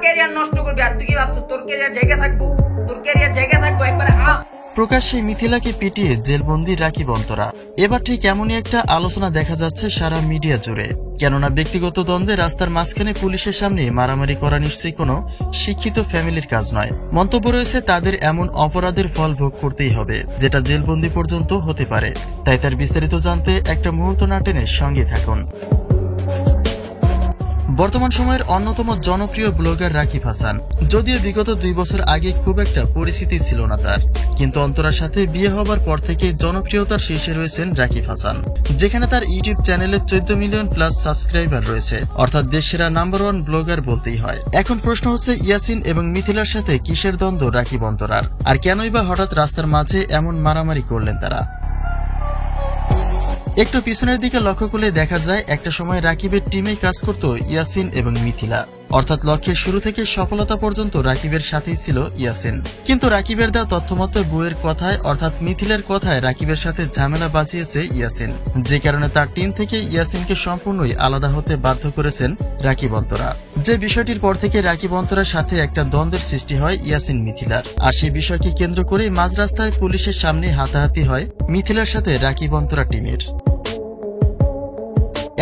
Career নষ্ট করবি আর তুই কি ভাবছিস তোর ক্যারিয়ার জায়গা থাকবো? তোর ক্যারিয়ার জায়গা থাকবো একবারে প্রকাশ্যে মিথিলাকে পিটিয়ে জেলবন্দি রাকিব অন্তরা। এবার ঠিক এমনই একটা আলোচনা দেখা যাচ্ছে সারা মিডিয়া জুড়ে। কেননা ব্যক্তিগত দ্বন্দ্বে রাস্তার মাঝখানে পুলিশের সামনে মারামারি করা নিশ্চয়ই কোনো শিক্ষিত ফ্যামিলির কাজ নয়। মন্তব্য রয়েছে তাদের এমন অপরাধের ফল ভোগ করতেই হবে, যেটা জেলবন্দি পর্যন্ত হতে পারে। তাই তার বিস্তারিত জানতে একটা মুহূর্ত না টেনে সঙ্গে থাকুন। বর্তমান সময়ের অন্যতম জনপ্রিয় ব্লগার রাকিব হাসান। যদিও বিগত 2 বছর আগে খুব একটা পরিচিতি ছিল না তার, কিন্তু অন্তরার সাথে বিয়ে হবার পর থেকে জনপ্রিয়তার শীর্ষে রয়েছেন রাকিব হাসান, যেখানে তার ইউটিউব চ্যানেলে 14 মিলিয়ন প্লাস সাবস্ক্রাইবার রয়েছে, অর্থাৎ দেশের নাম্বার 1 ব্লগার বলতেই হয়। এখন প্রশ্ন হচ্ছে ইয়াসিন এবং মিথিলার সাথে কিসের দ্বন্দ্ব রাকিব অন্তরার, আর কেনই বা হঠাৎ রাস্তার মাঝে এমন মারামারি করলেন তারা। একটু পিছনের দিকে লক্ষ্য করলে দেখা যায় একটা সময় রাকিবের টিমে কাজ করত ইয়াসিন এবং মিথিলা, অর্থাৎ লক্ষ্যের শুরু থেকে সফলতা পর্যন্ত রাকিবের সাথেই ছিল ইয়াসিন। কিন্তু রাকিবের দেওয়া তথ্যমতে বইয়ের কথায় অর্থাৎ মিথিলার কথায় রাকিবের সাথে ঝামেলা বাঁচিয়েছে ইয়াসিন, যে কারণে তার টিম থেকে ইয়াসিনকে সম্পূর্ণই আলাদা হতে বাধ্য করেছেন রাকিব অন্তরা। যে বিষয়টির পর থেকে রাকিব অন্তরার সাথে একটা দ্বন্দ্বের সৃষ্টি হয় ইয়াসিন মিথিলার, আর সেই বিষয়কে কেন্দ্র করে মাঝ রাস্তায় পুলিশের সামনে হাতাহাতি হয় মিথিলার সাথে রাকিব অন্তরা টিমের।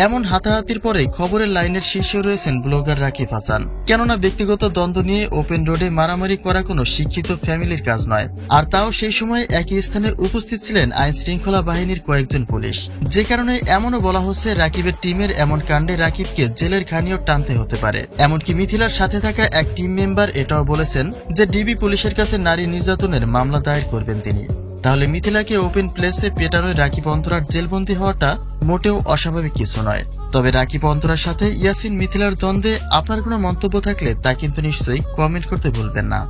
এমন হাতাহাতির পরে খবরের লাইনের শীর্ষে রয়েছেন ব্লগার রাকিব হাসান। কেননা ব্যক্তিগত দ্বন্দ্ব নিয়ে ওপেন রোডে মারামারি করা কোনো শিক্ষিত ফ্যামিলির কাজ নয়, আর তাও সেই সময় একই স্থানে উপস্থিত ছিলেন আইন শৃঙ্খলা বাহিনীর কয়েকজন পুলিশ। যে কারণে এমনও বলা হচ্ছে রাকিবের টিমের এমন কাণ্ডে রাকিবকে জেলের ঘানিও টানতে হতে পারে। এমনকি মিথিলার সাথে থাকা এক টিম মেম্বার এটাও বলেছেন যে ডিবি পুলিশের কাছে নারী নির্যাতনের মামলা দায়ের করবেন তিনি। তাহলে মিথিলাকে ওপেন প্লেসে পেটানোয় রাকিব অন্তরার জেলবন্দি হওয়াটা মোটেও অস্বাভাবিক কিছু নয়। তবে রাকিব অন্তরার সাথে ইয়াসিন মিথিলার দ্বন্দ্বে আপনার কোনো মন্তব্য থাকলে তা কিন্তু নিশ্চয়ই কমেন্ট করতে ভুলবেন না।